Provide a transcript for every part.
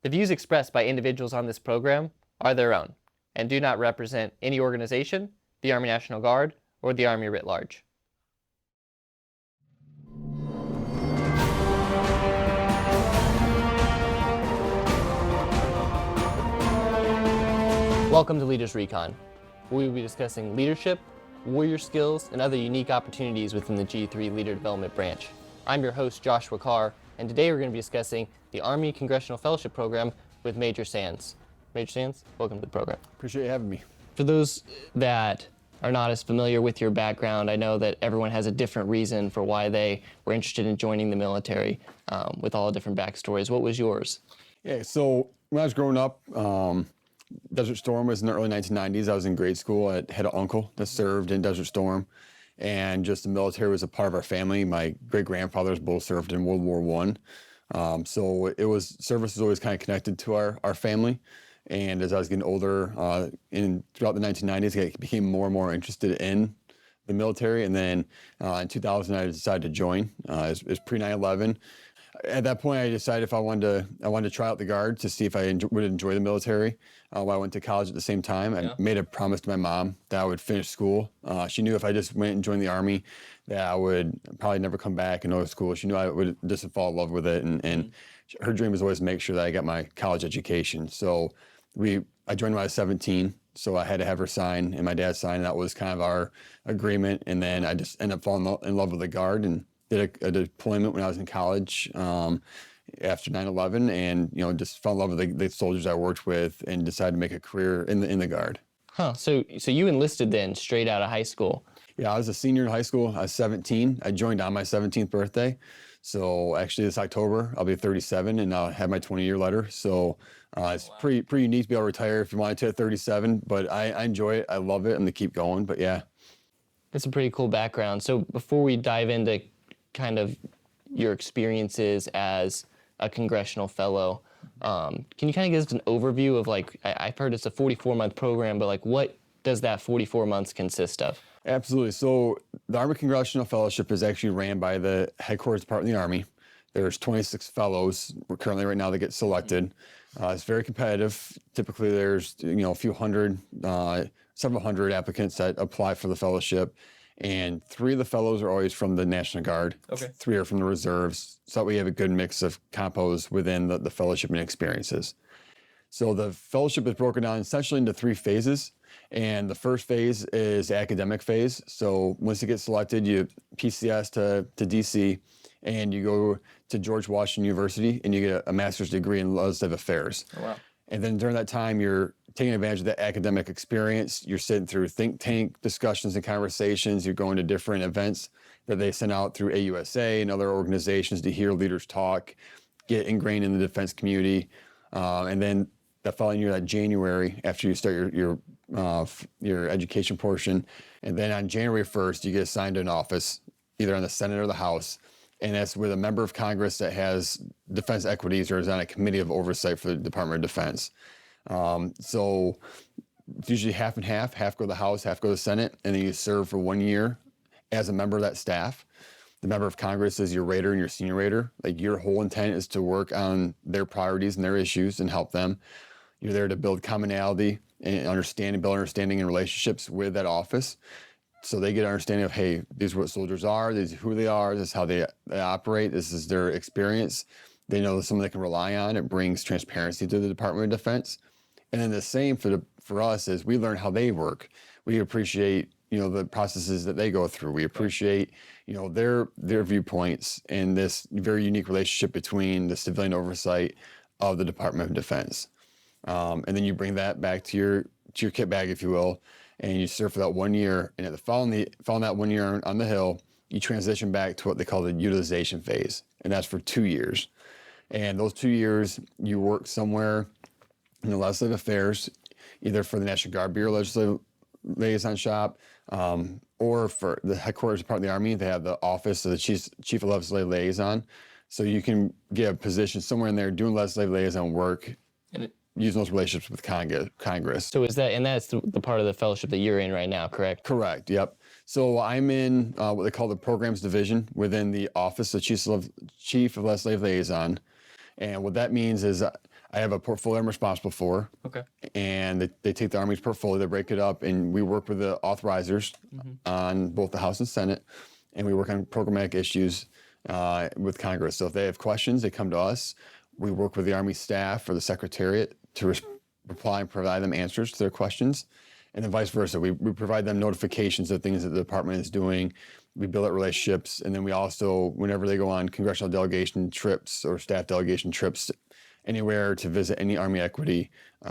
The views expressed by individuals on this program are their own and do not represent any organization, the Army National Guard, or the Army writ large. Welcome to Leaders Recon. We will be discussing leadership, warrior skills, and other unique opportunities within the G3 Leader Development Branch. I'm your host, Joshua Carr, and today we're going to be discussing the Army Congressional Fellowship Program with Major Sands. Major Sands, welcome to the program. Appreciate you having me. For those that are not as familiar with your background, I know that everyone has a different reason for why they were interested in joining the military, with all different backstories. What was yours? Yeah, so when I was growing up, Desert Storm was in the early 1990s. I was in grade school. I had an uncle that served in Desert Storm, and just the military was a part of our family. My great-grandfathers both served in World War I. So service was always kind of connected to our family. And as I was getting older, throughout the 1990s, I became more and more interested in the military. And then in 2000, I decided to join. It was pre-9/11. At that point, I decided if I wanted to try out the Guard to see if I would enjoy the military. While I went to college at the same time, I made a promise to my mom that I would finish school. She knew if I just went and joined the Army, that I would probably never come back and go to school. She knew I would just fall in love with it, and her dream was always to make sure that I got my college education. So I joined when I was 17, so I had to have her sign and my dad sign, and that was kind of our agreement. And then I just ended up falling in love with the Guard and did a deployment when I was in college after 9/11, and just fell in love with the soldiers I worked with, and decided to make a career in the Guard. Huh. So you enlisted then straight out of high school? Yeah, I was a senior in high school. I was 17. I joined on my 17th birthday. So actually this October, I'll be 37, and I'll have my 20-year letter. So it's pretty unique to be able to retire if you wanted to at 37, but I enjoy it. I love it. I'm going to keep going, but yeah. That's a pretty cool background. So before we dive into kind of your experiences as a Congressional Fellow, can you kind of give us an overview of, I've heard it's a 44-month program, but what does that 44 months consist of? Absolutely. So the Army Congressional Fellowship is actually ran by the headquarters department of the Army. There's 26 fellows currently right now that get selected. It's very competitive. Typically there's a few hundred, several hundred applicants that apply for the fellowship. And 3 of the fellows are always from the National Guard. Okay. 3 are from the reserves, so that we have a good mix of compos within the fellowship and experiences. So the fellowship is broken down essentially into 3 phases. And the first phase is the academic phase. So once you get selected, you PCS to DC, and you go to George Washington University, and you get a master's degree in legislative affairs. Oh, wow. And then during that time, you're taking advantage of that academic experience. You're sitting through think tank discussions and conversations. You're going to different events that they send out through AUSA and other organizations to hear leaders talk, get ingrained in the defense community. And then that following year, that January, after you start your education portion, and then on January 1st, you get assigned to an office, either on the Senate or the House. And that's with a member of Congress that has defense equities or is on a committee of oversight for the Department of Defense. So it's usually half and half go to the House, half go to the Senate, and then you serve for 1 year as a member of that staff. The member of Congress is your rater and your senior rater. Your whole intent is to work on their priorities and their issues and help them. You're there to build commonality and build understanding and relationships with that office. So they get an understanding of, hey, these are what soldiers are, these are who they are, this is how they operate, this is their experience. They know someone they can rely on. It brings transparency to the Department of Defense. And then the same for us is we learn how they work. We appreciate, the processes that they go through. We appreciate, their viewpoints and this very unique relationship between the civilian oversight of the Department of Defense. And then you bring that back to your kit bag, if you will, and you serve for that 1 year. And at the following that 1 year on the Hill, you transition back to what they call the utilization phase, and that's for 2 years. And those 2 years, you work somewhere in the legislative affairs, either for the National Guard Bureau Legislative Liaison Shop, or for the headquarters department of the Army. They have the office of the Chief of Legislative Liaison. So you can get a position somewhere in there doing legislative liaison work, using those relationships with Congress. So that's the part of the fellowship that you're in right now, correct? Correct, yep. So I'm in what they call the Programs Division within the Office of Chief of Legislative Liaison. And what that means is I have a portfolio I'm responsible for. Okay. And they take the Army's portfolio, they break it up, and we work with the authorizers on both the House and Senate, and we work on programmatic issues with Congress. So if they have questions, they come to us. We work with the Army staff or the Secretariat to reply and provide them answers to their questions, and then vice versa. We provide them notifications of things that the department is doing. We build up relationships, and then we also, whenever they go on congressional delegation trips or staff delegation trips anywhere to visit any Army equity,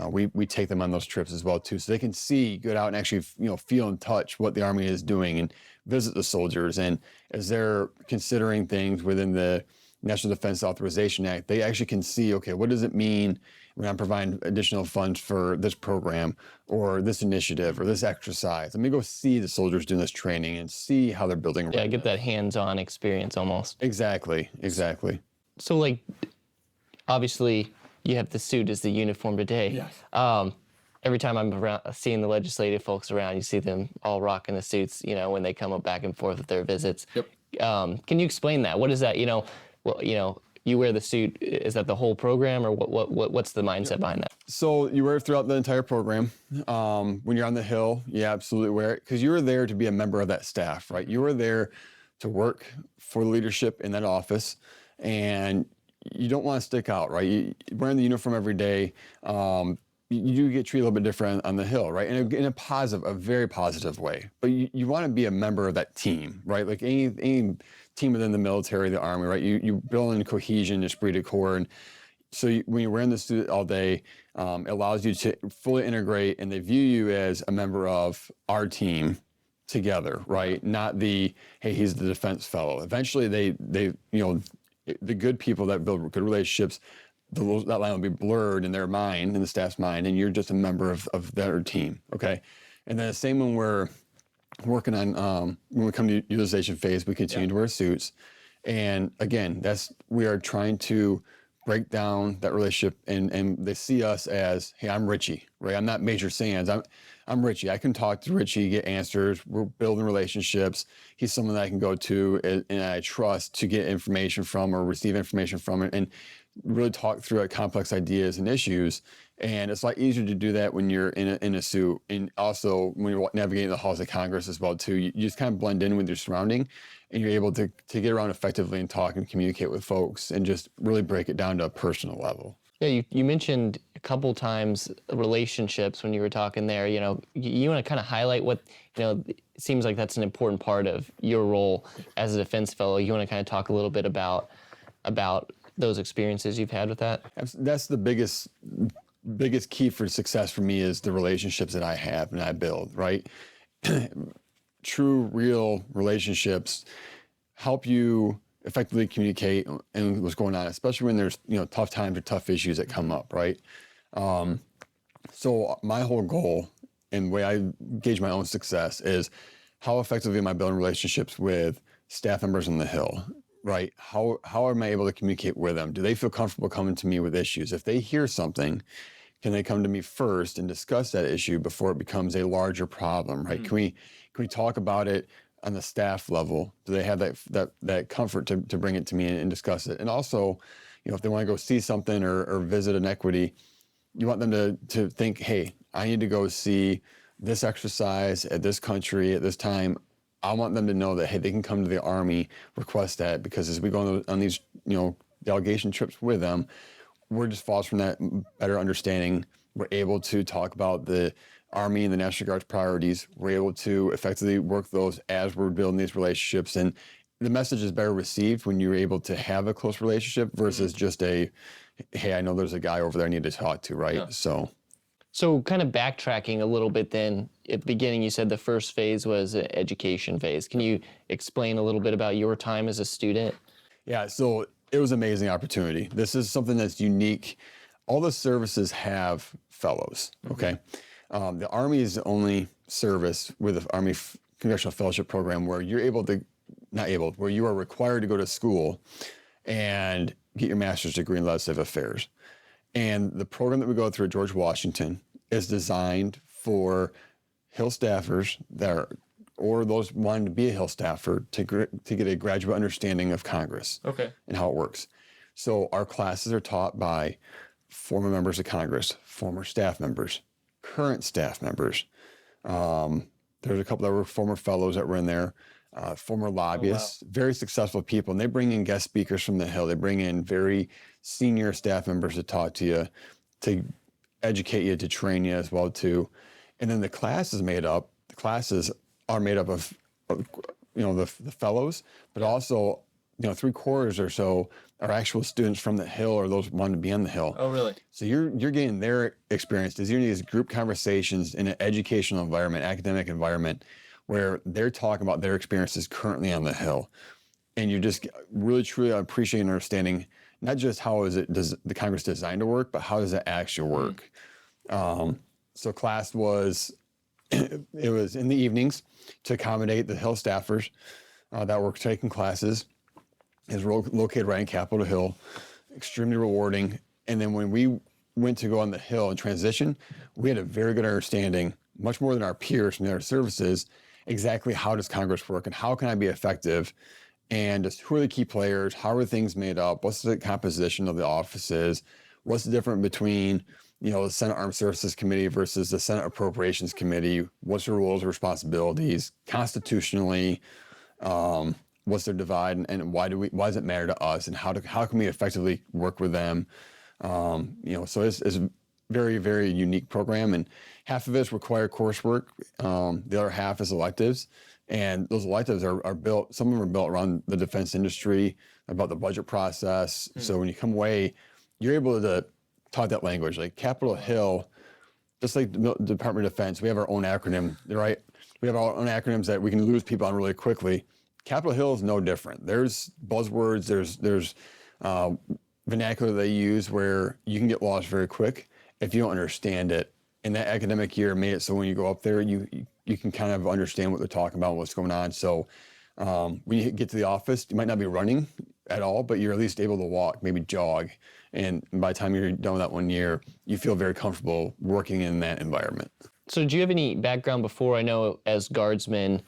we take them on those trips as well too, so they can see, get out and actually feel and touch what the Army is doing and visit the soldiers. And as they're considering things within the National Defense Authorization Act, they actually can see, okay, what does it mean when I'm providing additional funds for this program or this initiative or this exercise? Let me go see the soldiers doing this training and see how they're building. Yeah, get that hands-on experience almost. Exactly. So like, obviously you have the suit as the uniform today. Yes. Every time I'm around, seeing the legislative folks around, you see them all rocking the suits, when they come up back and forth with their visits. Yep. Can you explain that? What is that? You wear the suit. Is that the whole program, or what's the mindset behind that? So you wear it throughout the entire program. When you're on the Hill, you absolutely wear it, because you are there to be a member of that staff, right? You are there to work for leadership in that office, and you don't want to stick out, right? Wearing the uniform every day, you do get treated a little bit different on the Hill, right? In a very positive way. But you want to be a member of that team, right? Like any team within the military, the Army, right? You build in cohesion, esprit de corps. And so when you're wearing the suit all day, it allows you to fully integrate, and they view you as a member of our team together, right? Not hey, he's the defense fellow. Eventually they the good people that build good relationships, that line will be blurred in their mind, in the staff's mind, and you're just a member of their team, okay? And then the same when we're working on, when we come to utilization phase, we continue to wear suits. And again, we are trying to break down that relationship, and they see us as, hey, I'm Richie, right? I'm not Major Sands. I'm Richie. I can talk to Richie, get answers. We're building relationships. He's someone that I can go to and I trust to get information from or receive information from, and really talk through complex ideas and issues. And it's a lot easier to do that when you're in a suit, and also when you're navigating the halls of Congress as well too. You just kind of blend in with your surrounding, and you're able to get around effectively and talk and communicate with folks and just really break it down to a personal level. Yeah, you mentioned a couple times relationships when you were talking there. You want to kind of highlight what, it seems like that's an important part of your role as a defense fellow. You want to kind of talk a little bit about those experiences you've had with that? That's the biggest key for success for me, is the relationships that I have and I build, right? True, real relationships help you effectively communicate and what's going on, especially when there's tough times or tough issues that come up, right? So my whole goal and the way I gauge my own success is how effectively am I building relationships with staff members on the Hill, right? How am I able to communicate with them? Do they feel comfortable coming to me with issues? If they hear something, can they come to me first and discuss that issue before it becomes a larger problem, right? Mm-hmm. Can we talk about it on the staff level? Do they have that comfort to bring it to me and discuss it? And also, if they want to go see something or visit an equity, you want them to think, hey, I need to go see this exercise at this country at this time. I want them to know that, hey, they can come to the Army, request that, because as we go on these, delegation trips with them, we're just fostering that better understanding. We're able to talk about the Army and the National Guard's priorities. We're able to effectively work those as we're building these relationships. And the message is better received when you're able to have a close relationship versus just hey, I know there's a guy over there I need to talk to, right? Yeah. So kind of backtracking a little bit then, at the beginning you said the first phase was an education phase. Can you explain a little bit about your time as a student? Yeah, so it was an amazing opportunity. This is something that's unique. All the services have fellows, okay? Mm-hmm. The Army is the only service with the Army Congressional Fellowship Program where where you are required to go to school and get your master's degree in legislative affairs. And the program that we go through at George Washington is designed for Hill staffers or those wanting to be a Hill staffer to get a graduate understanding of Congress and how it works. So our classes are taught by former members of Congress, former staff members, current staff members. There's a couple that were former fellows that were in there, former lobbyists, very successful people. And they bring in guest speakers from the Hill. They bring in very senior staff members to talk to you, to educate you, to train you as well too. And then the classes are made up of the fellows, but also, 3/4 or so are actual students from the Hill or those wanting to be on the Hill. Oh, really? So you're getting their experiences. You're in these group conversations in an educational environment, academic environment, where they're talking about their experiences currently on the Hill. And you just really, truly appreciate and understanding not just does the Congress designed to work, but how does it actually work? So class was, it was in the evenings to accommodate the Hill staffers that were taking classes. It was located right in Capitol Hill, extremely rewarding. And then when we went to go on the Hill and transition, we had a very good understanding, much more than our peers from the other services, exactly how does Congress work and how can I be effective, and just who are the key players, how are things made up, what's the composition of the offices, what's the difference between the Senate Armed Services Committee versus the Senate Appropriations Committee, what's their roles and responsibilities, constitutionally, what's their divide, and why does it matter to us, and how can we effectively work with them? So it's a very, very unique program, and half of it is required coursework. The other half is electives, and those electives are built. Some of them are built around the defense industry, about the budget process. So when you come away, you're able to talk that language. Like Capitol Hill, just like the Department of Defense, we have our own acronym, right? We have our own acronyms that we can lose people on really quickly. Capitol Hill is no different. There's buzzwords, there's vernacular they use where you can get lost very quick if you don't understand it. And that academic year made it so when you go up there, you can kind of understand what they're talking about, what's going on. So when you get to the office, you might not be running at all, but you're at least able to walk, maybe jog. And by the time you're done with that 1 year, you feel very comfortable working in that environment. So do you have any background before? I know as guardsmen,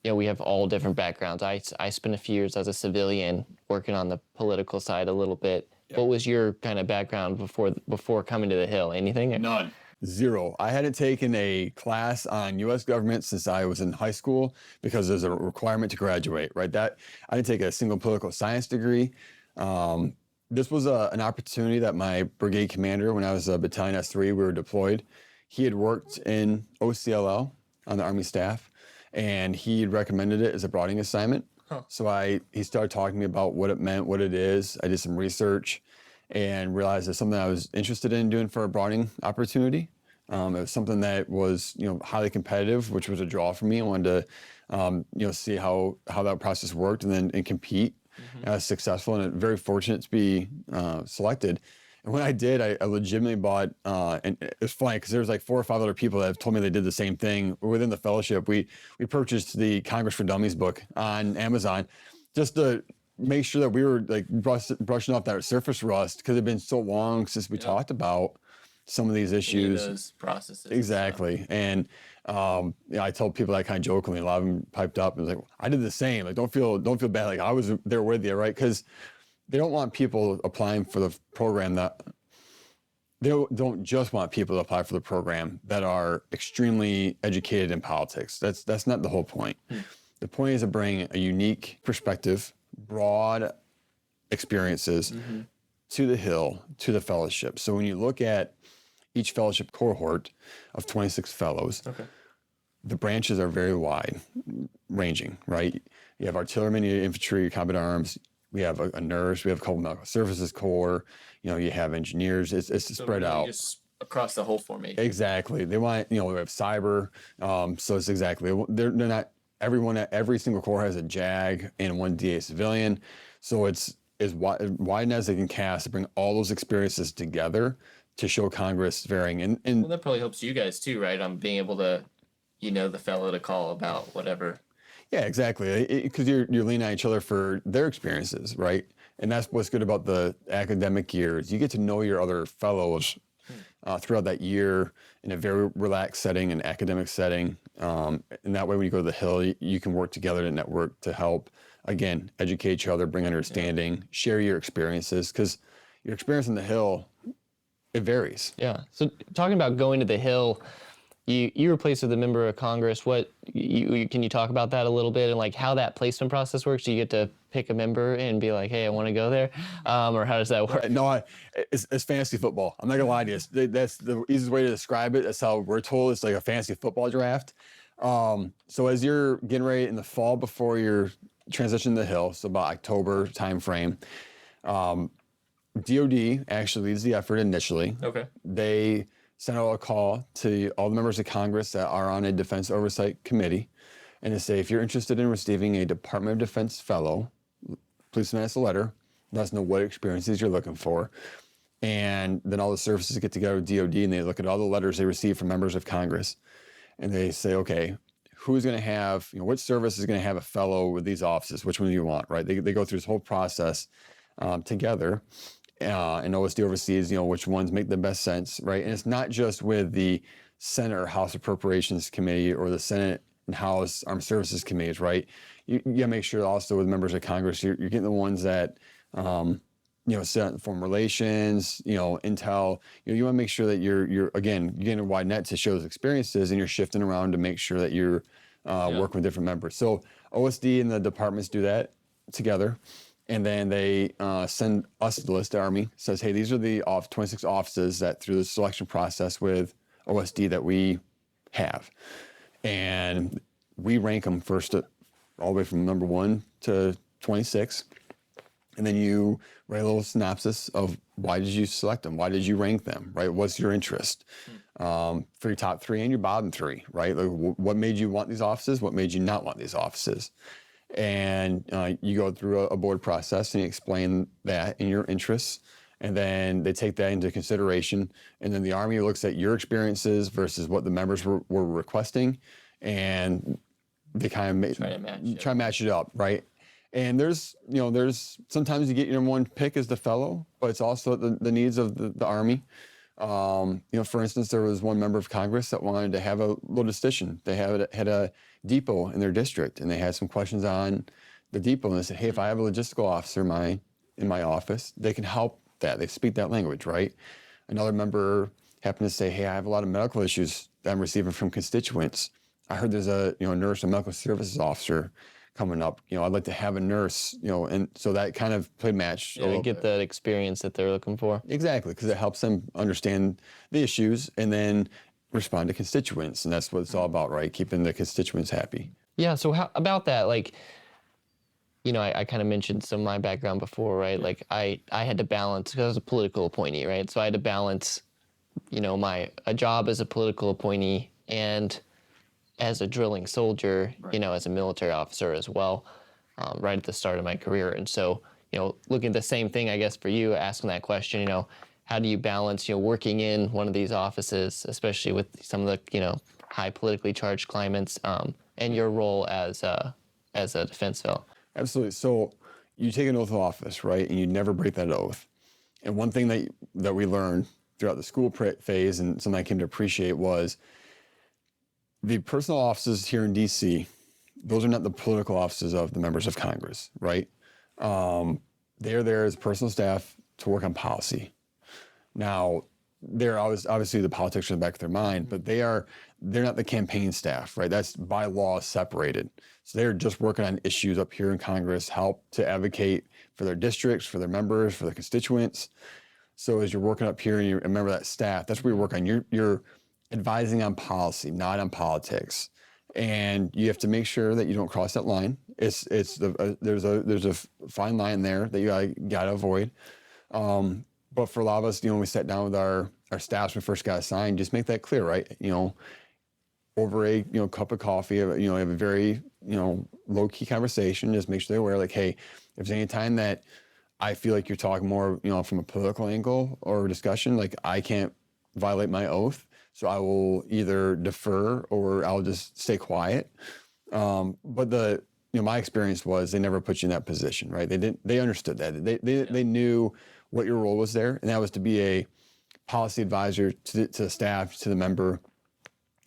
we have all different backgrounds. I spent a few years as a civilian working on the political side a little bit. Yep. What was your kind of background before coming to the Hill? Anything? None. Zero. I hadn't taken a class on U.S. government since I was in high school because there's a requirement to graduate, right? I didn't take a single political science degree. This was an opportunity that my brigade commander, when I was a battalion S3, we were deployed. He had worked in OCLL on the Army staff, and he recommended it as a broading assignment. Huh. So he started talking to me about what it meant, what it is. I did some research and realized it's something I was interested in doing for a broading opportunity. It was something that was, highly competitive, which was a draw for me. I wanted to, see how that process worked and compete. Mm-hmm. I was successful and very fortunate to be selected. And when I did, I legitimately bought, and it's funny because there's like 4 or 5 other people that have told me they did the same thing within the fellowship. We purchased the Congress for Dummies book on Amazon just to make sure that we were like brushing off that surface rust because it had been so long since we talked about some of these issues. Those processes. Exactly. And I told people that kind of jokingly, a lot of them piped up and was like, I did the same. Like, don't feel bad. Like I was there with you, right? Because they don't want people applying for the program they don't just want people to apply for the program that are extremely educated in politics. That's not the whole point. The point is to bring a unique perspective, broad experiences to the Hill, to the fellowship. So when you look at each fellowship cohort of 26 fellows, the branches are very wide ranging, right? You have artillerymen, you have infantry, combat arms, we have a nurse, we have a couple medical services corps, you have engineers, it's so spread out. Just across the whole formation. Exactly. They want, we have cyber, so it's exactly, they're not, every single corps has a JAG and 1 DA civilian, so it's as wide as they can cast to bring all those experiences together to show Congress varying. And well, that probably helps you guys too, right? On being able to, the fellow to call about whatever. Yeah, exactly. Because you're leaning on each other for their experiences, right? And that's what's good about the academic years. You get to know your other fellows throughout that year in a very relaxed setting, an academic setting. And that way, when you go to the Hill, you can work together to network to help, again, educate each other, bring understanding, share your experiences. Because your experience in the Hill it varies. Yeah. So talking about going to the Hill, you were placed with a member of Congress. What can you talk about that a little bit and like how that placement process works? Do you get to pick a member and be like, hey, I want to go there, or how does that work? No, it's fantasy football. I'm not gonna lie to you. That's the easiest way to describe it. That's how we're told. It's like a fantasy football draft. So as you're getting ready in the fall before your transition to the Hill, so about October timeframe, DoD actually leads the effort initially. Okay. They send out a call to all the members of Congress that are on a Defense Oversight Committee, and they say, if you're interested in receiving a Department of Defense Fellow, please send us a letter. Let us know what experiences you're looking for. And then all the services get together with DoD, and they look at all the letters they receive from members of Congress, and they say, okay, who's going to have, which service is going to have a fellow with these offices? Which one do you want, right? They go through this whole process together. And OSD oversees, which ones make the best sense, right? And it's not just with the Senate or House Appropriations Committee or the Senate and House Armed Services Committees, right? You got to make sure also with members of Congress, you're getting the ones that, sit on foreign relations, intel. You want to make sure that you're getting a wide net to show those experiences, and you're shifting around to make sure that you're working with different members. So OSD and the departments do that together. And then they send us the list, the Army, says, hey, these are the 26 offices that through the selection process with OSD that we have. And we rank them first all the way from number 1 to 26. And then you write a little synopsis of why did you select them? Why did you rank them, right? What's your interest? For your top 3 and your bottom 3, right? Like, what made you want these offices? What made you not want these offices? And you go through a board process and you explain that and your interests, and then they take that into consideration. And then the Army looks at your experiences versus what the members were requesting, and they kind of try to match it up, right? And there's sometimes you get your number 1 pick as the fellow, but it's also the needs of the Army. For instance, there was one member of Congress that wanted to have a logistician. They had a depot in their district, and they had some questions on the depot. And they said, hey, if I have a logistical officer in my office, they can help that. They speak that language, right? Another member happened to say, hey, I have a lot of medical issues that I'm receiving from constituents. I heard there's a nurse and medical services officer coming up. I'd like to have a nurse, and so that kind of played match. Yeah, they get that experience that they're looking for. Exactly, because it helps them understand the issues and then respond to constituents. And that's what it's all about, right? Keeping the constituents happy. Yeah, so how about that? Like, I kind of mentioned some of my background before, right? Like I had to balance, because I was a political appointee, right? So I had to balance, a job as a political appointee and as a drilling soldier, right. As a military officer as well, right at the start of my career. And so, looking at the same thing, I guess, for you, asking that question, how do you balance, working in one of these offices, especially with some of the, high politically charged climates, and your role as a defense fellow? Absolutely. So you take an oath of office, right? And you never break that oath. And one thing that we learned throughout the school phase, and something I came to appreciate, was the personal offices here in D.C., those are not the political offices of the members of Congress, right? They are there as personal staff to work on policy. Now, they're always, obviously the politics are in the back of their mind, but they're not the campaign staff, right? That's by law separated. So they're just working on issues up here in Congress, help to advocate for their districts, for their members, for their constituents. So as you're working up here and you're a member of that staff, that's what you work on. You're advising on policy, not on politics. And you have to make sure that you don't cross that line. There's a fine line there that you gotta avoid. But for a lot of us, when we sat down with our staffs when we first got assigned, just make that clear, right? Over a cup of coffee, have a very low key conversation. Just make sure they're aware, like, hey, if there's any time that I feel like you're talking more, from a political angle or discussion, like I can't violate my oath. So I will either defer or I'll just stay quiet. But my experience was they never put you in that position, right? They understood that. They knew what your role was there, and that was to be a policy advisor to the staff, to the member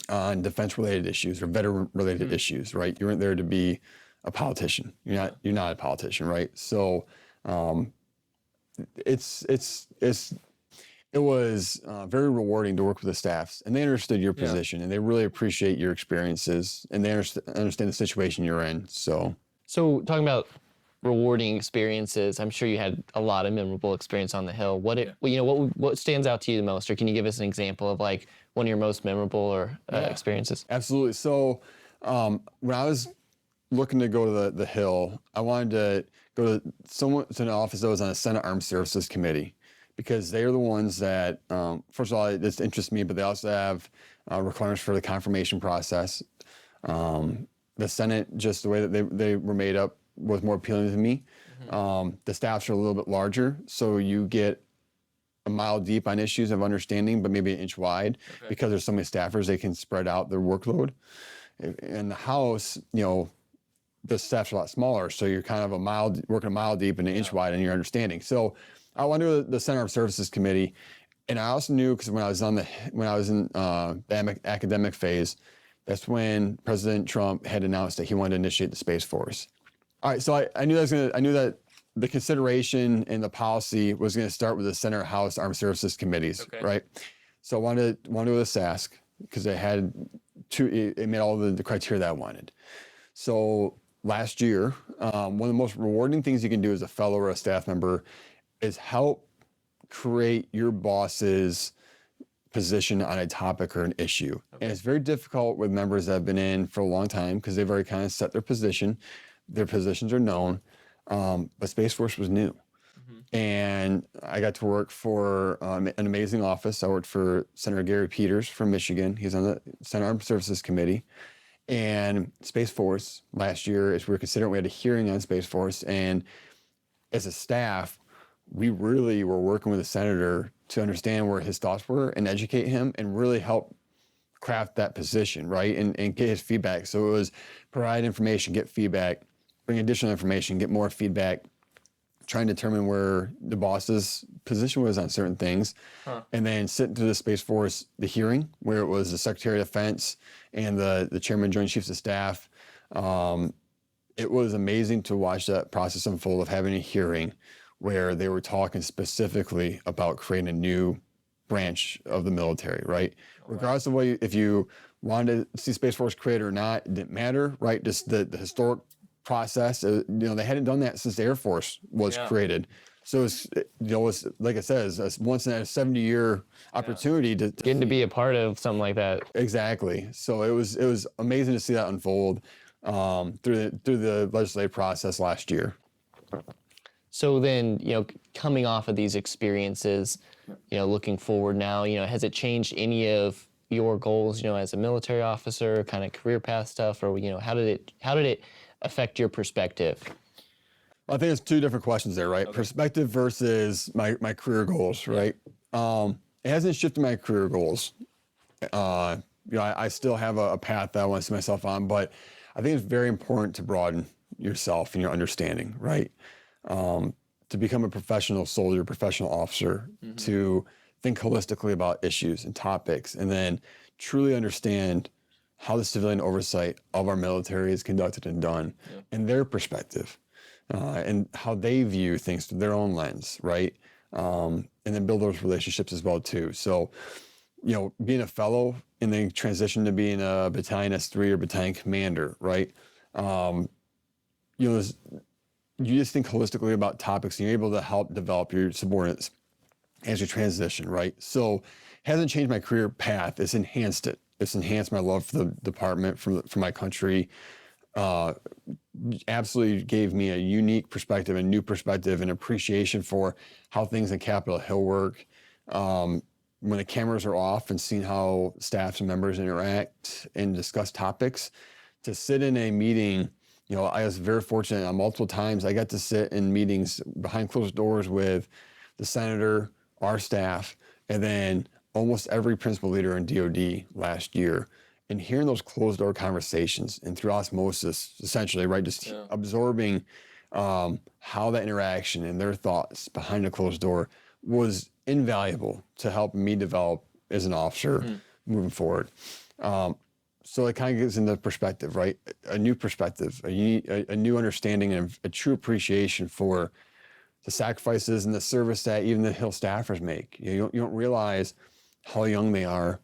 on defense-related issues or veteran-related issues, right? You weren't there to be a politician. You're not a politician, right? So it's it was very rewarding to work with the staffs, and they understood your Yeah. position, and they really appreciate your experiences, and they understand the situation you're in. So talking about rewarding experiences, I'm sure you had a lot of memorable experience on the Hill. What stands out to you the most, or can you give us an example of like one of your most memorable or experiences? Absolutely. So when I was looking to go to the Hill, I wanted to go to an office that was on the Senate Armed Services Committee, because they are the ones that, first of all, this interests me, but they also have requirements for the confirmation process. The Senate, just the way that they were made up, was more appealing to me. The staffs are a little bit larger, so you get a mile deep on issues of understanding, but maybe an inch wide, because there's so many staffers, they can spread out their workload. In the House, the staff's a lot smaller, so you're kind of working a mile deep and an inch wide in your understanding. So I went to the Senate Armed Services Committee, and I also knew, because when I was in the academic phase, that's when President Trump had announced that he wanted to initiate the Space Force. All right, so I knew that the consideration and the policy was going to start with the Senate House Armed Services Committees, right? So I wanted to go to SASC, because it met all the criteria that I wanted. So last year, one of the most rewarding things you can do as a fellow or a staff member is help create your boss's position on a topic or an issue. And it's very difficult with members that have been in for a long time, because they've already kind of set their position. Their positions are known, but Space Force was new. And I got to work for an amazing office. I worked for Senator Gary Peters from Michigan. He's on the Senate Armed Services Committee. And Space Force last year, as we had a hearing on Space Force. And as a staff, we really were working with the senator to understand where his thoughts were and educate him and really help craft that position, right? And get his feedback. So it was provide information, get feedback, bring additional information, get more feedback, trying to determine where the boss's position was on certain things, and then sit through the Space Force, the hearing, where it was the Secretary of Defense and the Chairman of Joint Chiefs of Staff. It was amazing to watch that process unfold of having a hearing where they were talking specifically about creating a new branch of the military, right? Regardless of if you wanted to see Space Force created or not, it didn't matter, right? Just the historic process, they hadn't done that since the Air Force was created. So it's like I said, it's once in a 70-year opportunity to getting to be a part of something like that. Exactly. So it was amazing to see that unfold through the legislative process last year. So then, coming off of these experiences, looking forward now, has it changed any of your goals, as a military officer, kind of career path stuff, or how did it affect your perspective? Well, I think there's two different questions there, right? Perspective versus my career goals, right? It hasn't shifted my career goals. I still have a path that I want to see myself on, but I think it's very important to broaden yourself and your understanding, right? To become a professional soldier, professional officer, to think holistically about issues and topics, and then truly understand how the civilian oversight of our military is conducted and done, and their perspective, and how they view things through their own lens, right? And then build those relationships as well too. So, being a fellow and then transition to being a battalion S3 or battalion commander, right? You just think holistically about topics, and you're able to help develop your subordinates as you transition, right? So it hasn't changed my career path. It's enhanced it. It's enhanced my love for the department, for my country. Absolutely gave me a unique perspective, a new perspective, and appreciation for how things in Capitol Hill work. When the cameras are off, and seeing how staffs and members interact and discuss topics, to sit in a meeting. I was very fortunate on multiple times. I got to sit in meetings behind closed doors with the senator, our staff, and then almost every principal leader in DoD last year. And hearing those closed door conversations and through osmosis, essentially, right, just absorbing how that interaction and their thoughts behind a closed door was invaluable to help me develop as an officer moving forward. So it kind of gives into perspective, right? A new perspective, a new understanding, and a true appreciation for the sacrifices and the service that even the Hill staffers make. You don't realize how young they are.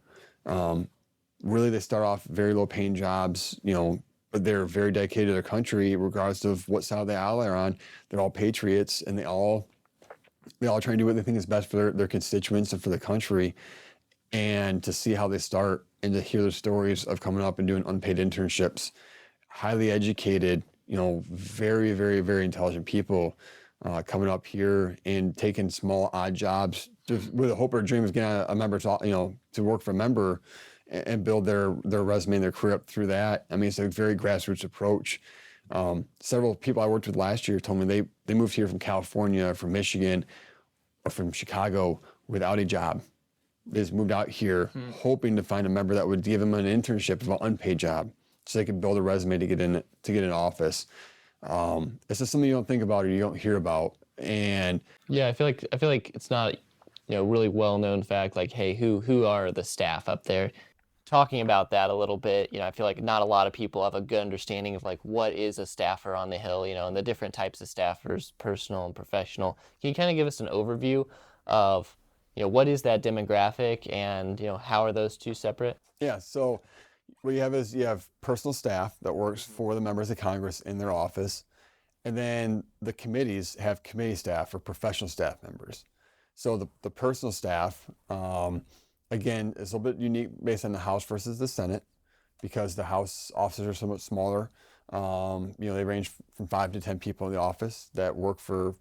Really, they start off very low-paying jobs, but they're very dedicated to their country, regardless of what side of the aisle they're on. They're all patriots, and they all try to do what they think is best for their constituents and for the country. And to see how they start and to hear their stories of coming up and doing unpaid internships, highly educated, very, very, very intelligent people coming up here and taking small odd jobs with a hope or a dream of getting a member to work for a member and build their resume and their career up through that. I mean, it's a very grassroots approach. Several people I worked with last year told me they moved here from California, from Michigan, or from Chicago without a job. They just moved out here hoping to find a member that would give them an internship of an unpaid job so they could build a resume to get in office. It's just something you don't think about or you don't hear about. And yeah, I feel like it's not, really well-known fact, like, hey, who are the staff up there? Talking about that a little bit, I feel like not a lot of people have a good understanding of like what is a staffer on the Hill, and the different types of staffers, personal and professional. Can you kind of give us an overview of, what is that demographic and, how are those two separate? Yeah, so what you have is you have personal staff that works for the members of Congress in their office, and then the committees have committee staff or professional staff members. So the personal staff, again, it's a little bit unique based on the House versus the Senate because the House offices are somewhat smaller. They range from 5 to 10 people in the office that work for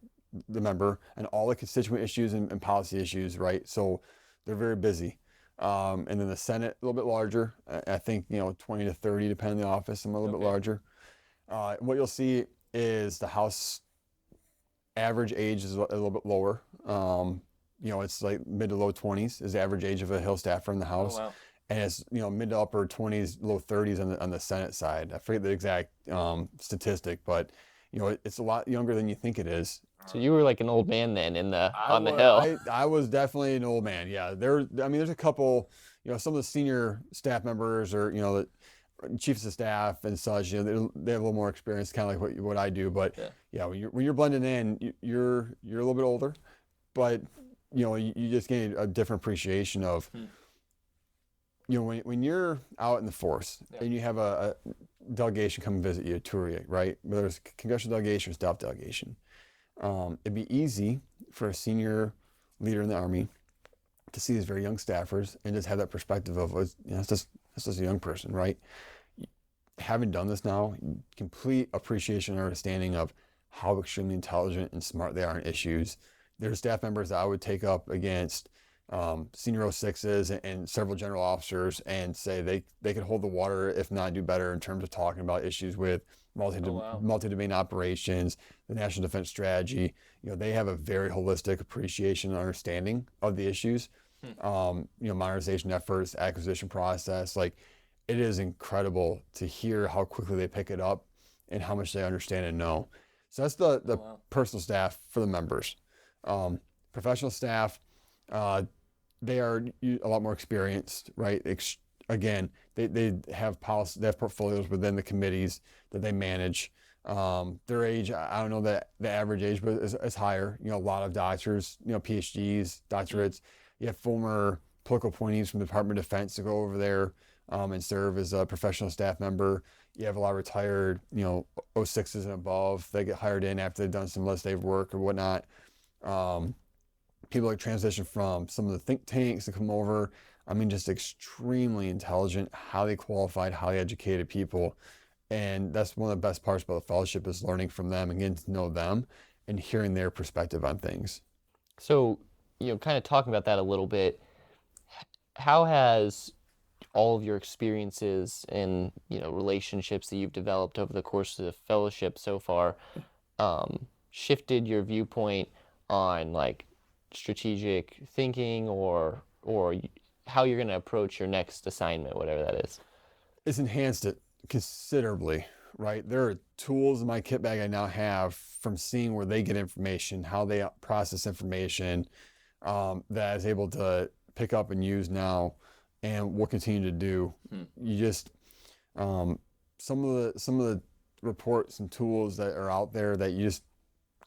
the member and all the constituent issues and policy issues, right? So they're very busy. And then the Senate, a little bit larger. I think, 20 to 30 depending on the office, some a little bit larger. What you'll see is the House average age is a little bit lower. It's like mid to low 20s is the average age of a Hill staffer in the House. Oh, wow. And it's, mid to upper 20s, low 30s on the Senate side. I forget the exact statistic, but, it's a lot younger than you think it is. So you were like an old man then on the Hill. I was definitely an old man. Yeah. There's a couple, some of the senior staff members or, the chiefs of staff and such, they have a little more experience, kind of like what I do. But yeah, when you're blending in, you're a little bit older, but you just gain a different appreciation of, when you're out in the force and you have a delegation come visit you, tour you, right? Whether it's a congressional delegation or staff delegation, it'd be easy for a senior leader in the Army to see these very young staffers and just have that perspective of, it's just a young person, right? Having done this now, complete appreciation and understanding of how extremely intelligent and smart they are in issues. There's staff members that I would take up against senior 06s and several general officers and say they could hold the water, if not do better in terms of talking about issues with multi-domain operations, the national defense strategy. They have a very holistic appreciation and understanding of the issues. Modernization efforts, acquisition process. Like, it is incredible to hear how quickly they pick it up and how much they understand and know. So that's the personal staff for the members. Professional staff, they are a lot more experienced, right? Again, they have policy, they have portfolios within the committees that they manage. Their age, I don't know the average age, but it's higher. A lot of doctors, PhDs, doctorates. You have former political appointees from the Department of Defense to go over there and serve as a professional staff member. You have a lot of retired, 06s and above. They get hired in after they've done some legislative work or whatnot. People that transition from some of the think tanks to come over. Just extremely intelligent, highly qualified, highly educated people. And that's one of the best parts about the fellowship is learning from them and getting to know them and hearing their perspective on things. So, kind of talking about that a little bit, how has all of your experiences and, relationships that you've developed over the course of the fellowship so far shifted your viewpoint on like strategic thinking or how you're going to approach your next assignment, whatever that is? It's enhanced it considerably, right? There are tools in my kit bag I now have from seeing where they get information, how they process information, that I was able to pick up and use now and will continue to do. You just, some of the reports and tools that are out there that you just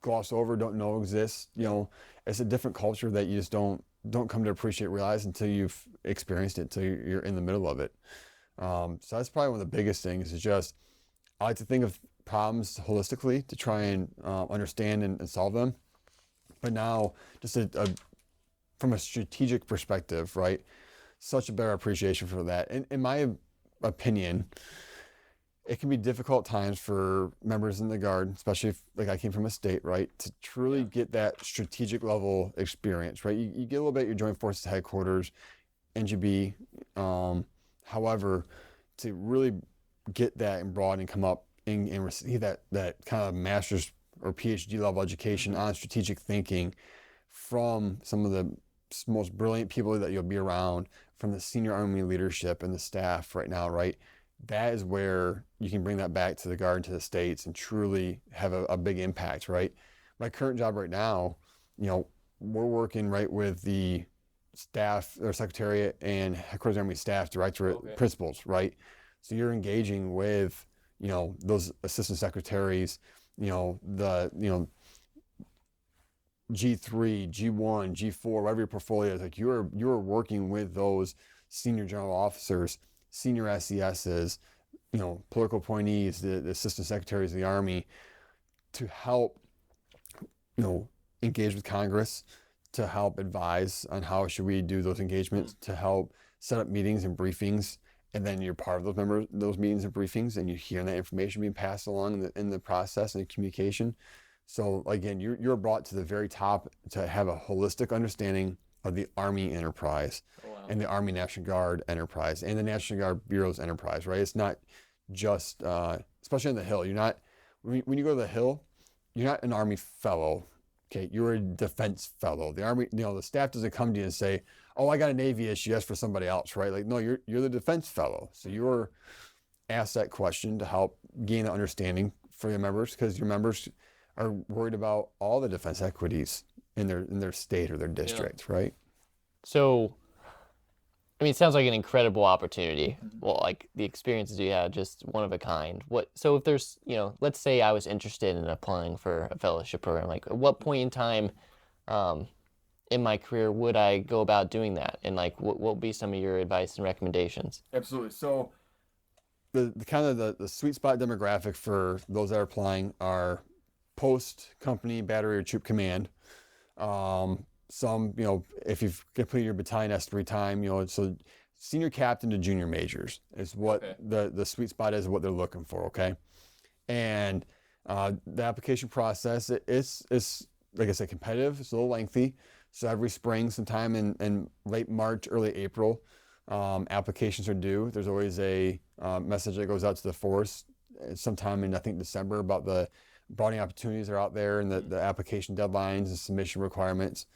gloss over, don't know exists. You know, it's a different culture that you just don't come to appreciate, realize until you've experienced it, until you're in the middle of it. So that's probably one of the biggest things is just, I like to think of problems holistically to try and understand and solve them. But now, just from a strategic perspective, right? Such a better appreciation for that. In my opinion, it can be difficult times for members in the Guard, especially if, like I came from a state, right, to truly get that strategic level experience, right? You get a little bit at your Joint Forces Headquarters, NGB. However, to really get that and broaden and come up and receive that kind of master's or PhD level education on strategic thinking from some of the most brilliant people that you'll be around, from the senior Army leadership and the staff right now, right? That is where you can bring that back to the Guard, to the States, and truly have a big impact, right? My current job right now, you know, we're working right with the staff or Secretariat and Headquarters Army Staff Directorate principals, right? So you're engaging with, you know, those assistant secretaries, you know, G3, G1, G4, whatever your portfolio is, like you're working with those senior general officers, senior SESs, you know, political appointees, the assistant secretaries of the Army, to help, you know, engage with Congress, to help advise on how should we do those engagements, to help set up meetings and briefings. And then you're part of those meetings and briefings, and you're hearing that information being passed along in the process and the communication. So again, you're brought to the very top to have a holistic understanding of the Army enterprise and the Army National Guard enterprise and the National Guard Bureau's enterprise, right? It's not just, especially on the Hill, you're not, when you go to the Hill, you're not an Army fellow, okay? You're a defense fellow. The Army, you know, the staff doesn't come to you and say, oh, I got a Navy issue, that's for somebody else, right? Like, no, you're the defense fellow. So you're asked that question to help gain an understanding for your members, because your members are worried about all the defense equities in their state or their district, right? So, I mean, it sounds like an incredible opportunity. Well, like the experiences you had, just one of a kind. So if there's, you know, let's say I was interested in applying for a fellowship program, like at what point in time in my career would I go about doing that? And like, what would be some of your advice and recommendations? Absolutely. So the kind of the sweet spot demographic for those that are applying are post company battery or troop command. Some, you know, if you've completed your battalion S3 time, you know, so senior captain to junior majors is what the sweet spot is, what they're looking for, okay? And the application process, it's like I said, competitive, it's a little lengthy. So every spring, sometime in late March, early April, applications are due. There's always a message that goes out to the force sometime in, I think, December about the broadening opportunities that are out there and the application deadlines and submission requirements.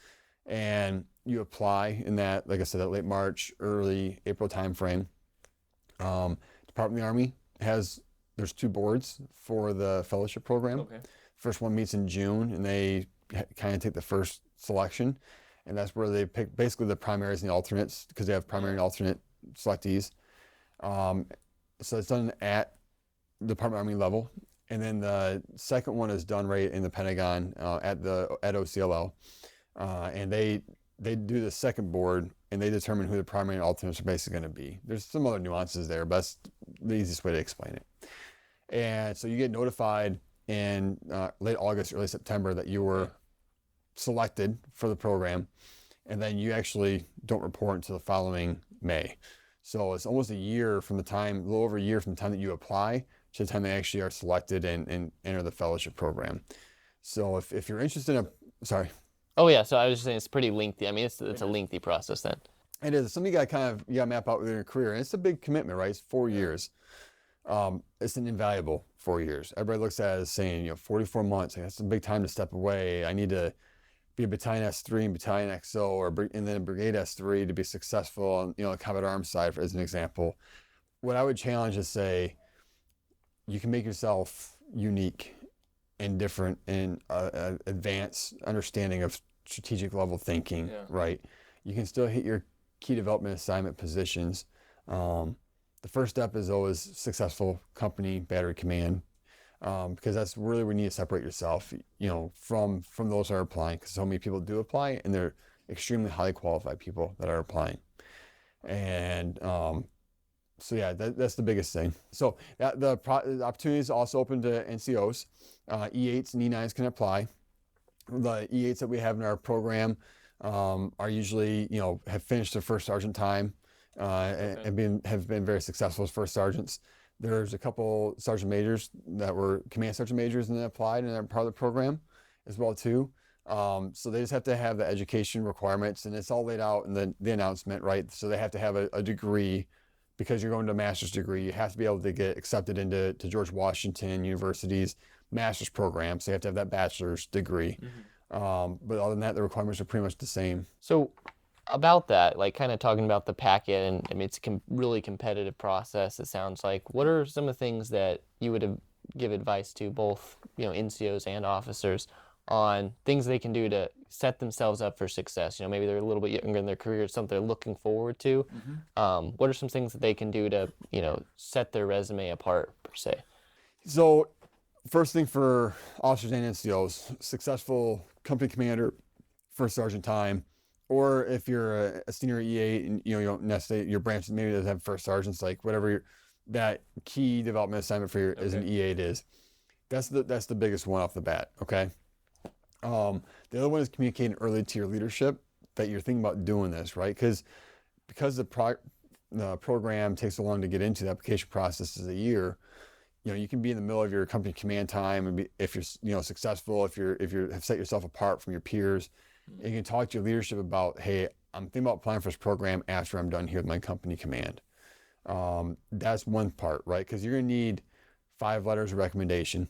And you apply in that, like I said, that late March, early April timeframe. Department of the Army there's two boards for the fellowship program. First one meets in June, and they kind of take the first selection. And that's where they pick basically the primaries and the alternates, because they have primary and alternate selectees. So it's done at the Department of Army level. And then the second one is done right in the Pentagon at OCLL. And they do the second board, and they determine who the primary and alternates are basically going to be. There's some other nuances there, but that's the easiest way to explain it. And so you get notified in late August, early September that you were selected for the program, and then you actually don't report until the following May. So it's almost a little over a year from the time that you apply to the time they actually are selected and enter the fellowship program. So if you're interested in sorry. Oh yeah, so I was just saying it's pretty lengthy. I mean, it's a lengthy process then. It is. Something you got to map out within your career, and it's a big commitment, right? It's 4 years. It's an invaluable 4 years. Everybody looks at it as saying, 44 months. Like, that's a big time to step away. I need to be a battalion S3 and battalion XO, and then a brigade S3 to be successful on, the combat arms side, as an example. What I would challenge is say, you can make yourself unique and different in advanced understanding of strategic level thinking, right? You can still hit your key development assignment positions. The first step is always successful company battery command. because that's really where you need to separate yourself, from those that are applying, because so many people do apply, and they're extremely highly qualified people that are applying. And so yeah, that's the biggest thing. So the opportunity is also open to NCOs. E8s and E9s can apply. The E8s that we have in our program are usually, have finished their first sergeant time and have been very successful as first sergeants. There's a couple sergeant majors that were command sergeant majors and then applied and they're part of the program as well too. So they just have to have the education requirements, and it's all laid out in the announcement, right? So they have to have a degree. Because you're going to a master's degree, you have to be able to get accepted into George Washington University's master's program. So you have to have that bachelor's degree. Mm-hmm. But other than that, the requirements are pretty much the same. So about that, like kind of talking about the packet, and I mean, it's a really competitive process, it sounds like. What are some of the things that you would give advice to both, NCOs and officers on things they can do to set themselves up for success? Maybe they're a little bit younger in their career, it's something they're looking forward to. Mm-hmm. What are some things that they can do to, set their resume apart, per se? So first thing for officers and NCOs, successful company commander, first sergeant time, or if you're a senior E8 and you don't necessarily, your branch maybe doesn't have first sergeants, like whatever that key development assignment for as an E8 is. That's the biggest one off the bat, okay? The other one is communicating early to your leadership that you're thinking about doing this, right? Because the program takes so long to get into, the application process is a year. You can be in the middle of your company command time, and if you're successful, if you have set yourself apart from your peers, you can talk to your leadership about, hey, I'm thinking about applying for this program after I'm done here with my company command. That's one part, right? Because you're going to need 5 letters of recommendation,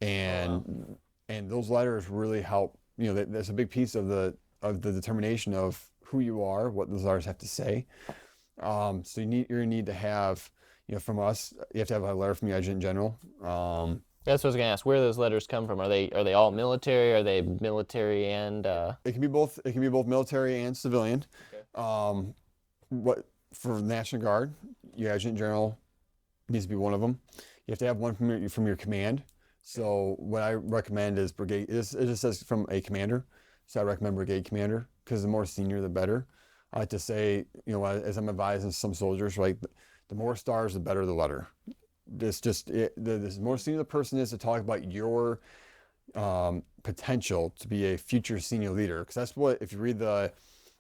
and those letters really help. That's a big piece of the determination of who you are, what those letters have to say. So you're gonna need to have, from us, you have to have a letter from the adjutant general. That's what I was gonna ask. Where do those letters come from? Are they all military? Are they military and? It can be both. It can be both military and civilian. Okay. For the National Guard, your adjutant general needs to be one of them. You have to have one from your command. So what I recommend is brigade. It just says from a commander, so I recommend brigade commander, because the more senior, the better. I like to say, as I'm advising some soldiers, right, the more stars, the better the letter. The more senior the person is to talk about your potential to be a future senior leader, because that's what, if you read the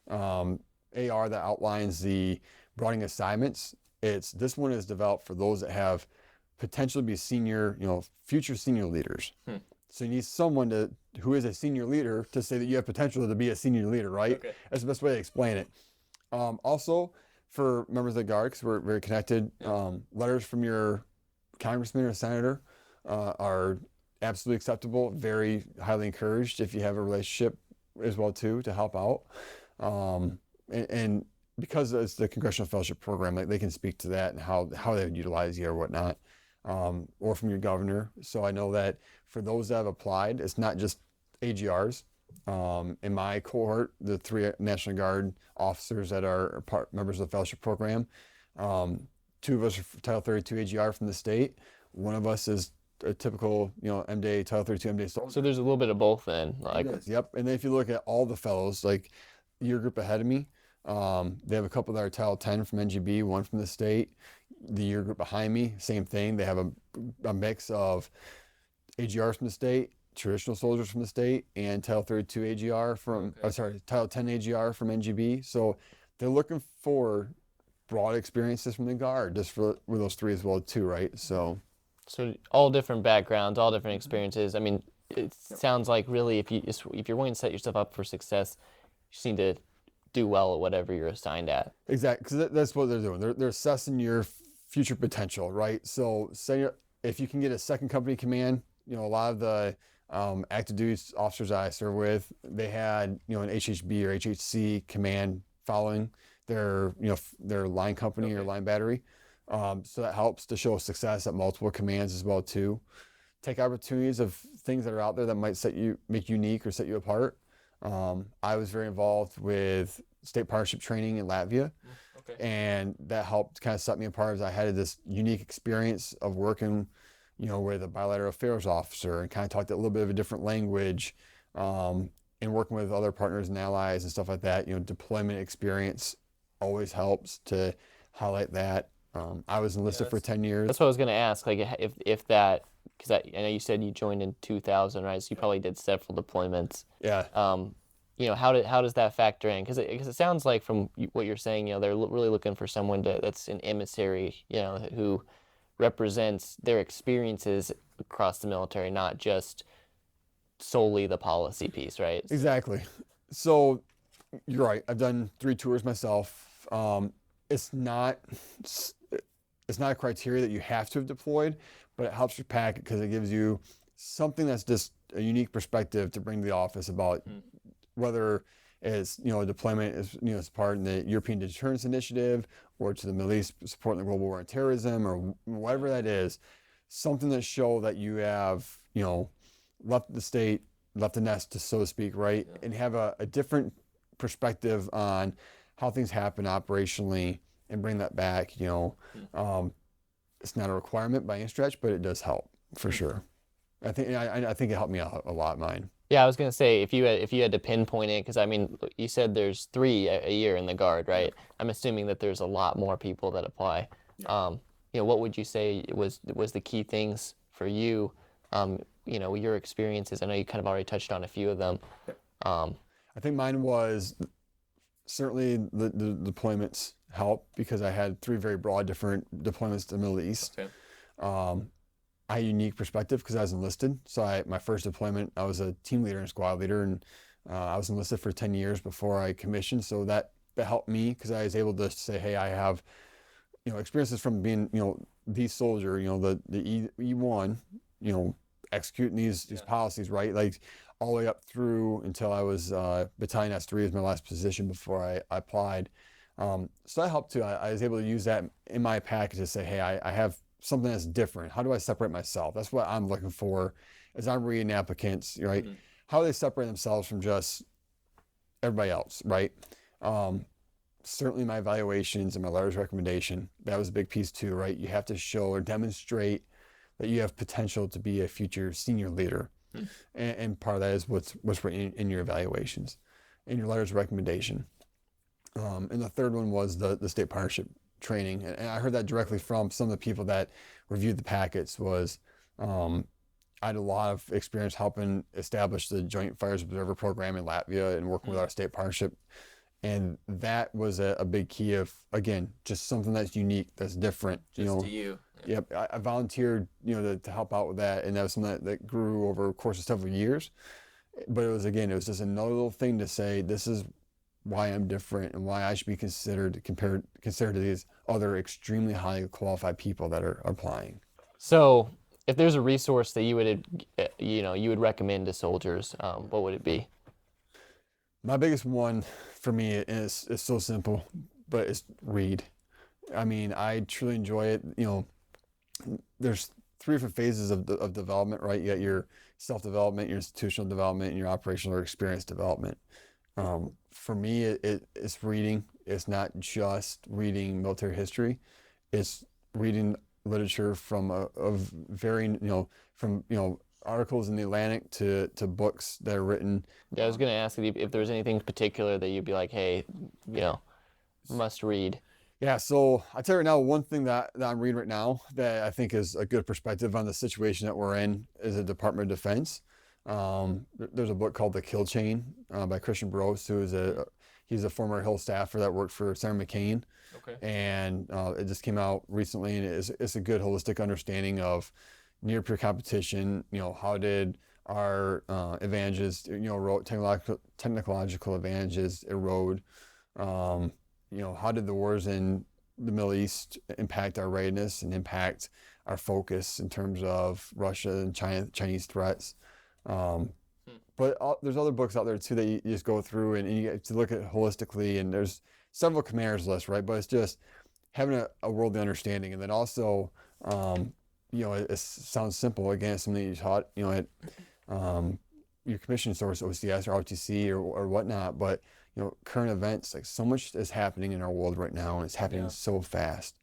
AR that outlines the broadening assignments, this one is developed for those that have potentially be senior, future senior leaders. So you need someone who is a senior leader to say that you have potential to be a senior leader, right? Okay. That's the best way to explain it. Also, for members of the Guard, because we're very connected, letters from your congressman or senator are absolutely acceptable, very highly encouraged if you have a relationship as well too, to help out. And because it's the Congressional Fellowship program, they can speak to that and how they would utilize you or whatnot. Or from your governor. So I know that for those that have applied, it's not just AGRs. In my cohort, the 3 National Guard officers that are members of the fellowship program, 2 of us are Title 32 AGR from the state. One of us is a typical, MDA, Title 32 MDA soldier. So there's a little bit of both then. Yep. And then if you look at all the fellows, like your group ahead of me, they have a couple that are Title 10 from NGB, 1 from the state. The year group behind me, same thing. They have a mix of AGRs from the state, traditional soldiers from the state, and Title 32 AGR Title 10 AGR from NGB. So they're looking for broad experiences from the Guard, just with those 3 as well too, right? So all different backgrounds, all different experiences. I mean, it sounds like really if you're wanting to set yourself up for success, you just need to do well at whatever you're assigned at. Exactly, because that's what they're doing. They're assessing your future potential, right? So say if you can get a second company command, a lot of the active duty officers I serve with, they had an HHB or HHC command following their line company or line battery. So that helps to show success at multiple commands as well too. Take opportunities of things that are out there that might make you unique or set you apart. I was very involved with state partnership training in Latvia. And that helped kind of set me apart, as I had this unique experience of working with a bilateral affairs officer and kind of talked a little bit of a different language, and working with other partners and allies and stuff like that. Deployment experience always helps to highlight that. I was enlisted for 10 years. That's what I was going to ask. Like, if that, because I know you said you joined in 2000, right? So you probably did several deployments. Yeah. How does that factor in? Because it sounds like from what you're saying, they're really looking for someone that's an emissary, who represents their experiences across the military, not just solely the policy piece, right? Exactly. So you're right. I've done 3 tours myself. It's not a criteria that you have to have deployed, but it helps your packet because it gives you something that's just a unique perspective to bring to the office about whether it's, a deployment is, it's part in the European Deterrence Initiative or to the Middle East supporting the global war on terrorism or whatever that is, something that show that you have, left the state, left the nest, so to speak, right? Yeah. And have a different perspective on how things happen operationally and bring that back, it's not a requirement by any stretch, but it does help for sure. I think it helped me out a lot, mine. Yeah, I was gonna say if you had to pinpoint it, because I mean you said there's 3 a year in the Guard, right? I'm assuming that there's a lot more people that apply. What would you say was the key things for you? Your experiences. I know you kind of already touched on a few of them. I think mine was certainly the deployments help because I had 3 very broad different deployments to the Middle East. Okay. I had a unique perspective because I was enlisted. So my first deployment, I was a team leader and squad leader, and I was enlisted for 10 years before I commissioned. So that helped me because I was able to say, hey, I have, experiences from being, the soldier, the E1, executing these policies, right? Like all the way up through until I was Battalion S3 as my last position before I applied. So that helped too. I was able to use that in my package to say, hey, I have something that's different. How do I separate myself? That's what I'm looking for as I'm reading applicants, right? Mm-hmm. How do they separate themselves from just everybody else, right? Certainly my evaluations and my letters of recommendation, that was a big piece too, right? You have to show or demonstrate that you have potential to be a future senior leader. Mm-hmm. And part of that is what's written in your evaluations and your letters of recommendation. And the third one was the state partnership training. And I heard that directly from some of the people that reviewed the packets was I had a lot of experience helping establish the Joint Fires Observer Program in Latvia and working with our state partnership. And that was a big key of, again, just something that's unique, that's different. Just to you. Yeah. Yep. I volunteered, to help out with that. And that was something that grew over the course of several years. But it was just another little thing to say, this is why I'm different and why I should be considered to these other extremely highly qualified people that are applying. So if there's a resource that you would recommend to soldiers, what would it be? My biggest one for me is so simple, but it's read. I mean, I truly enjoy it. There's 3 different phases of development, right? You got your self-development, your institutional development, and your operational or experience development. For me, it's reading. It's not just reading military history. It's reading literature from varying, from articles in the Atlantic to books that are written. Yeah, I was going to ask if there was anything particular that you'd be like, hey, must read. Yeah, so I'll tell you right now, one thing that I'm reading right now that I think is a good perspective on the situation that we're in is the Department of Defense. There's a book called The Kill Chain by Christian Burroughs, who is he's a former Hill staffer that worked for Senator McCain. Okay. And it just came out recently, and it's a good holistic understanding of near peer competition. How did our advantages, technological advantages erode? How did the wars in the Middle East impact our readiness and impact our focus in terms of Russia and Chinese threats? But there's other books out there too that you just go through and you get to look at holistically, and there's several commanders lists, right? But it's just having a worldly understanding. And then also, it sounds simple. Again, it's something you taught, at your commission source, OCS or ROTC or whatnot. But, current events, like so much is happening in our world right now, and it's happening so fast.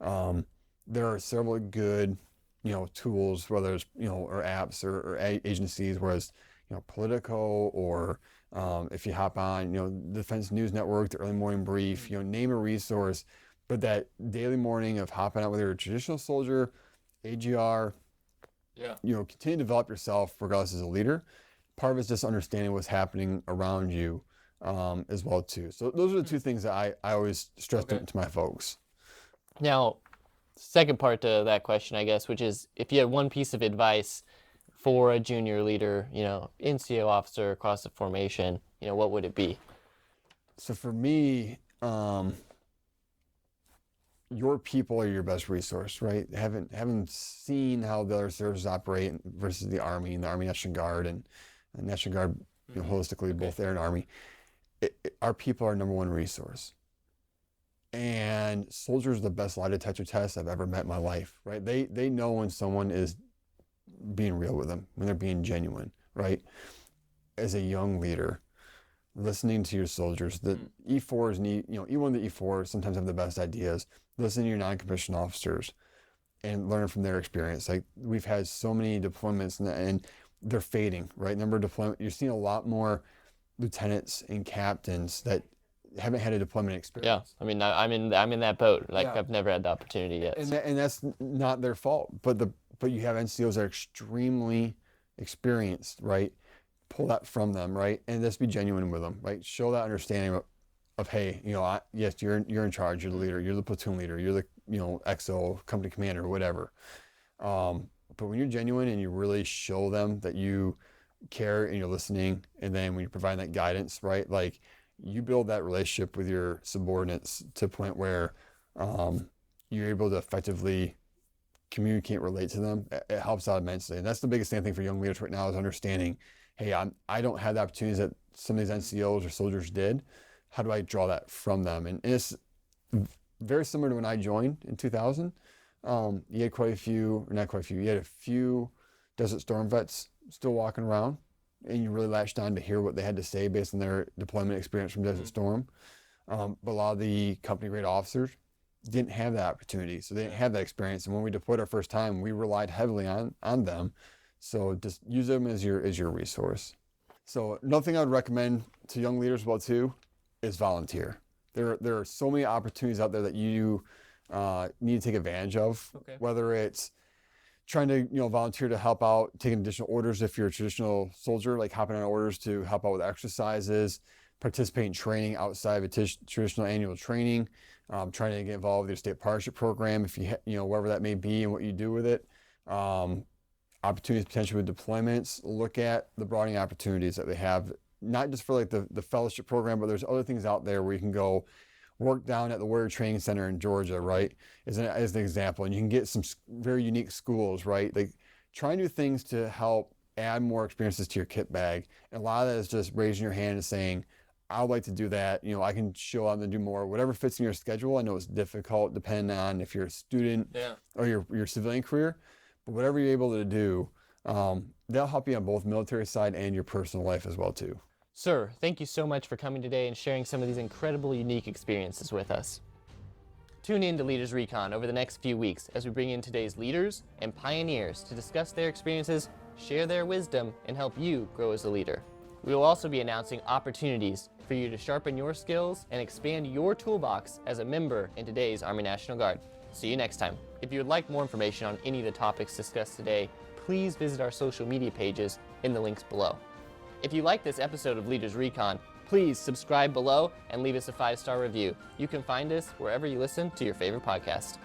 There are several good tools, whether it's, or apps or agencies, whereas, Politico or if you hop on, Defense News Network, the early morning brief, name a resource, but that daily morning of hopping out, whether you're a traditional soldier, AGR, continue to develop yourself regardless as a leader. Part of it's just understanding what's happening around you as well too. So those are the two things that I always stress to my folks. Now, second part to that question, I guess, which is if you had one piece of advice for a junior leader, NCO officer across the formation, what would it be? So for me, your people are your best resource, right? Having seen how the other services operate versus the Army and the Army National Guard and National Guard, holistically, both Air and Army, our people are number one resource. And soldiers are the best lie detector test I've ever met in my life, right? They know when someone is being real with them, when they're being genuine, right? As a young leader, listening to your soldiers, the E4s need, E1 to E4 sometimes have the best ideas. Listen to your non-commissioned officers and learn from their experience. Like we've had so many deployments and they're fading, right? Number of deployment, you're seeing a lot more lieutenants and captains that haven't had a deployment experience. Yeah, I mean, I'm in that boat. I've never had the opportunity yet. And that's not their fault. But you have NCOs that are extremely experienced, right? Pull that from them, right? And just be genuine with them, right? Show that understanding of hey, yes, you're in charge. You're the leader. You're the platoon leader. You're the XO company commander, whatever. But when you're genuine and you really show them that you care and you're listening, and then when you provide that guidance, right? Like you build that relationship with your subordinates to a point where you're able to effectively communicate, relate to them. It helps out immensely. And that's the biggest thing for young leaders right now is understanding, hey, I don't have the opportunities that some of these NCOs or soldiers did. How do I draw that from them? And it's very similar to when I joined in 2000. You had you had a few Desert Storm vets still walking around, and you really latched on to hear what they had to say based on their deployment experience from Desert Storm. But a lot of the company grade officers didn't have that opportunity, so they didn't have that experience. And when we deployed our first time, we relied heavily on them. So just use them as your resource. So another thing I would recommend to young leaders about too is volunteer. There are so many opportunities out there that you need to take advantage of. Okay. Whether it's trying to volunteer to help out, taking additional orders if you're a traditional soldier, like hopping on orders to help out with exercises, participate in training outside of a traditional annual training, trying to get involved with your state partnership program if you wherever that may be and what you do with it. Opportunities potentially with deployments. Look at the broadening opportunities that they have, not just for like the fellowship program, but there's other things out there where you can go work down at the Warrior Training Center in Georgia, right? As an example, and you can get some very unique schools, right? Like try new things to help add more experiences to your kit bag. And a lot of that is just raising your hand and saying, I would like to do that. I can show up and do more, whatever fits in your schedule. I know it's difficult depending on if you're a student or your civilian career, but whatever you're able to do, that'll help you on both military side and your personal life as well too. Sir, thank you so much for coming today and sharing some of these incredible, unique experiences with us. Tune in to Leaders Recon over the next few weeks as we bring in today's leaders and pioneers to discuss their experiences, share their wisdom, and help you grow as a leader. We will also be announcing opportunities for you to sharpen your skills and expand your toolbox as a member in today's Army National Guard. See you next time. If you would like more information on any of the topics discussed today, please visit our social media pages in the links below. If you like this episode of Leaders Recon, please subscribe below and leave us a 5-star review. You can find us wherever you listen to your favorite podcast.